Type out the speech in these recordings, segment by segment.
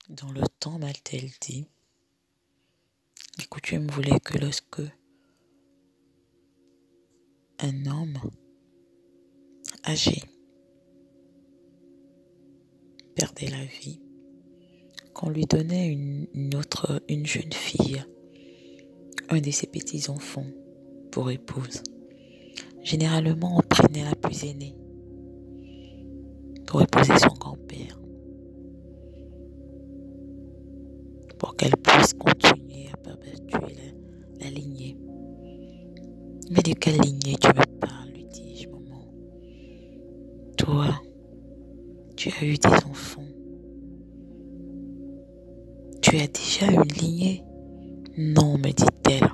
Dans le temps, m'a-t-elle dit, les coutumes voulaient que lorsque un homme âgé perdait la vie, qu'on lui donnait une jeune fille, un de ses petits-enfants, pour épouse. Généralement, on prenait la plus aînée pour épouser son grand-père, pour qu'elle puisse continuer à perpétuer la lignée. Mais de quelle lignée tu me parles, lui dis-je, maman. Toi, tu as eu des enfants. Tu as déjà une lignée? Non, me dit-elle,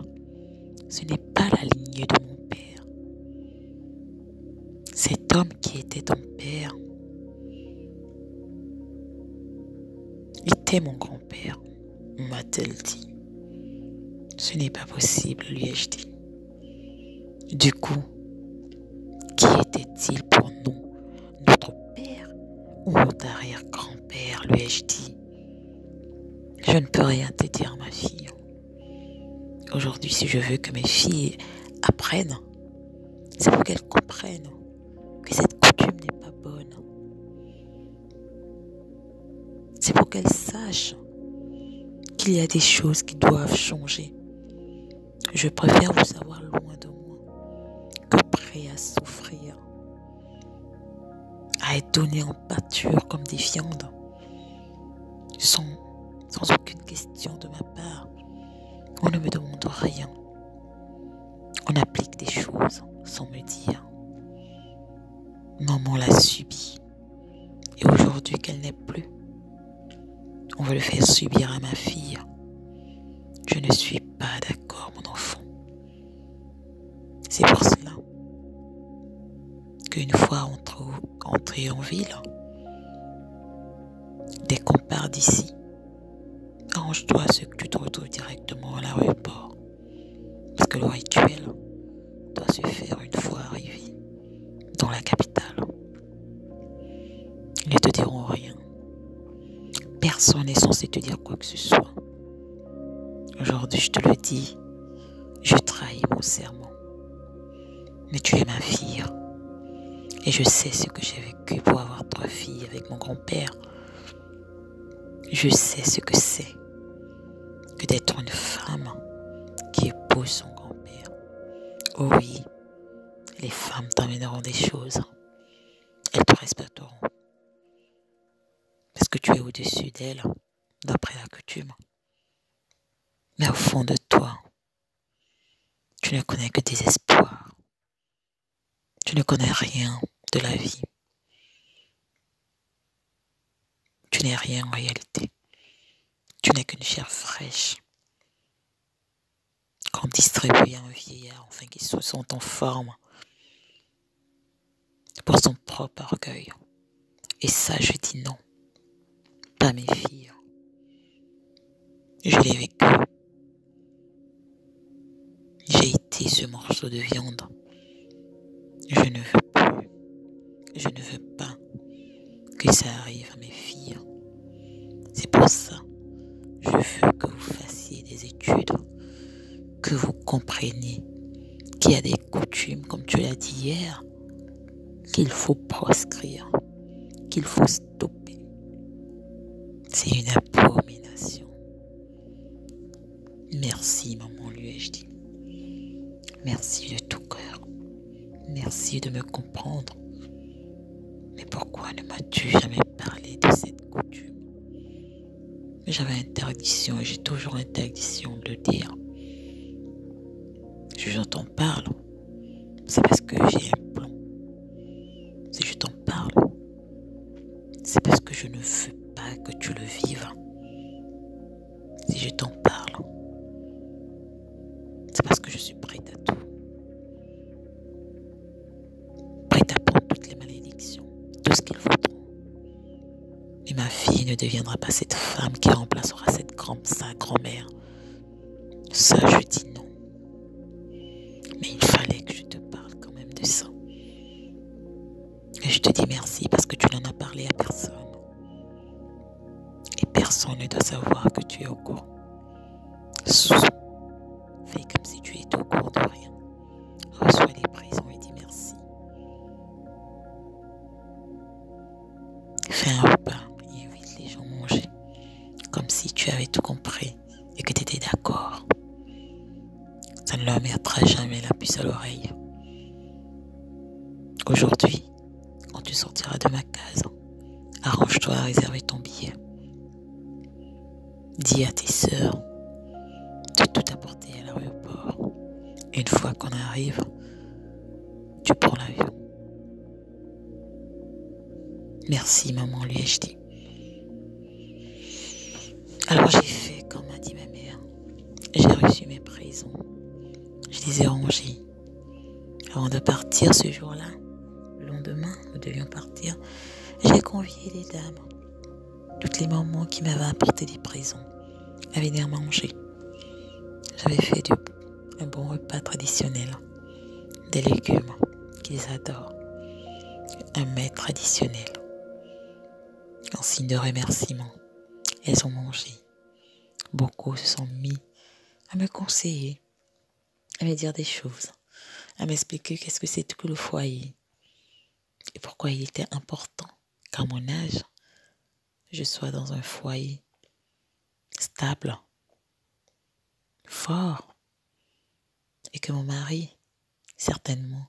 ce n'est pas la lignée de mon père. Cet homme qui était ton père était mon grand-père, m'a-t-elle dit. Ce n'est pas possible, lui ai-je dit. Du coup, qui était-il pour nous? Notre père ou notre arrière-grand-père, lui ai-je dit. Je ne peux rien te dire, ma fille. Aujourd'hui, si je veux que mes filles apprennent, c'est pour qu'elles comprennent que cette coutume n'est pas bonne. C'est pour qu'elles sachent qu'il y a des choses qui doivent changer. Je préfère vous savoir loin de moi que prêt à souffrir, à être donné en pâture comme des viandes, sans aucune question de ma part. On ne me demande rien. On applique des choses sans me dire. Maman l'a subi. Et aujourd'hui qu'elle n'est plus, on veut le faire subir à ma fille. Je ne suis pas d'accord, mon enfant. C'est pour cela qu'une fois entré en ville, dès qu'on part d'ici, arrange-toi à ce que tu te retrouves directement à l'aéroport. Parce que le rituel doit se faire une fois arrivé dans la capitale. Ils ne te diront rien. Personne n'est censé te dire quoi que ce soit. Aujourd'hui, je te le dis, je trahis mon serment. Mais tu es ma fille. Et je sais ce que j'ai vécu pour avoir 3 filles avec mon grand-père. Je sais ce que c'est que d'être une femme qui épouse son grand-père. Oh oui, les femmes t'emmèneront des choses. Elles te respecteront. Parce que tu es au-dessus d'elles, d'après la coutume. Mais au fond de toi, tu ne connais que désespoir. Tu ne connais rien de la vie. Tu n'es rien en réalité. Tu n'es qu'une chair fraîche qu'on distribue à un vieillard afin qu'il se sente en forme pour son propre orgueil. Et ça, je dis non. Pas mes filles. Je l'ai vécu. J'ai été ce morceau de viande. Je ne veux plus. Je ne veux pas que ça arrive à mes filles. C'est pour ça je veux que vous fassiez des études, que vous compreniez qu'il y a des coutumes, comme tu l'as dit hier, qu'il faut proscrire, qu'il faut stopper. C'est une abomination. Merci, maman, lui ai-je dit. Merci de tout cœur. Merci de me comprendre. Mais pourquoi ne m'as-tu jamais parlé de cette coutume? J'avais interdiction et j'ai toujours interdiction de le dire. Si je t'en parle, c'est parce que j'ai un plan. Si je t'en parle, c'est parce que je ne veux pas que tu le vives. Si je t'en parle, c'est parce que je suis prête à tout. Prête à prendre toutes les malédictions, tout ce qu'il faudra. Et ma fille ne deviendra pas cette femme qui remplacera sa grand-mère. Ça, je dis non. Mais il fallait que je te parle quand même de ça. Et je te dis merci parce que tu n'en as parlé à personne. Et personne Personne ne doit savoir que tu es au courant. Fais comme si tu étais au courant de rien. Reçois les prisons et dis merci. Fais un repas et invite les gens à manger. Comme si tu avais tout compris et que tu étais d'accord. Ça ne leur mettra jamais la puce à l'oreille. Aujourd'hui, quand tu sortiras de ma case, arrange-toi à réserver ton billet. Dis à tes sœurs de tout apporter à l'aéroport. Une fois qu'on arrive, tu prends l'avion. Merci maman, lui ai-je dit. Alors j'ai fait comme m'a dit ma mère. J'ai reçu mes prisons. Je les ai rangées. Avant de partir ce jour-là, le lendemain, nous devions partir, j'ai convié les dames, toutes les mamans qui m'avaient apporté des prisons, à venir manger. J'avais fait un bon repas traditionnel, des légumes qu'ils adorent, un mets traditionnel. En signe de remerciement, elles ont mangé. Beaucoup se sont mis à me conseiller, à me dire des choses, à m'expliquer qu'est-ce que c'est que le foyer et pourquoi il était important qu'à mon âge, je sois dans un foyer stable, fort, et que mon mari, certainement,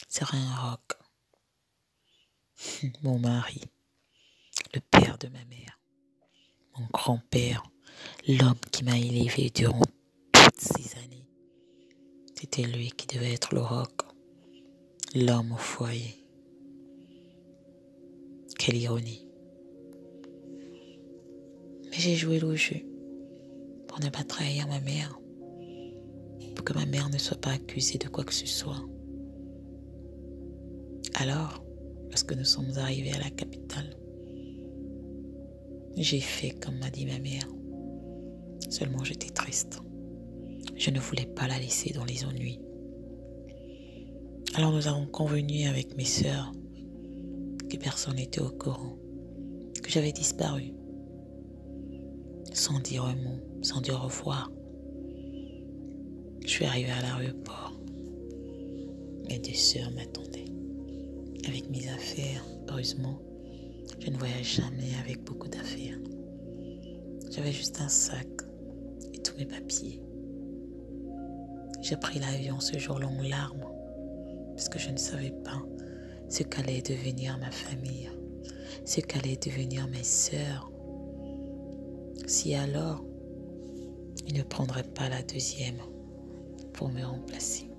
sera un roc. Mon mari, le père de ma mère, mon grand-père, l'homme qui m'a élevé durant toutes ces années. C'était lui qui devait être le roc, l'homme au foyer. Quelle ironie. Mais j'ai joué le jeu pour ne pas trahir ma mère, pour que ma mère ne soit pas accusée de quoi que ce soit. Alors, lorsque nous sommes arrivés à la capitale, j'ai fait comme m'a dit ma mère. Seulement j'étais triste. Je ne voulais pas la laisser dans les ennuis. Alors nous avons convenu avec mes sœurs que personne n'était au courant, que j'avais disparu. Sans dire un mot, sans dire au revoir. Je suis arrivée à l'aéroport. Mes deux sœurs m'attendaient. Avec mes affaires, heureusement, je ne voyage jamais avec beaucoup d'affaires. J'avais juste un sac et tous mes papiers. J'ai pris l'avion ce jour-là en larmes parce que je ne savais pas ce qu'allait devenir ma famille, ce qu'allait devenir mes sœurs. Si alors, ils ne prendraient pas la deuxième pour me remplacer.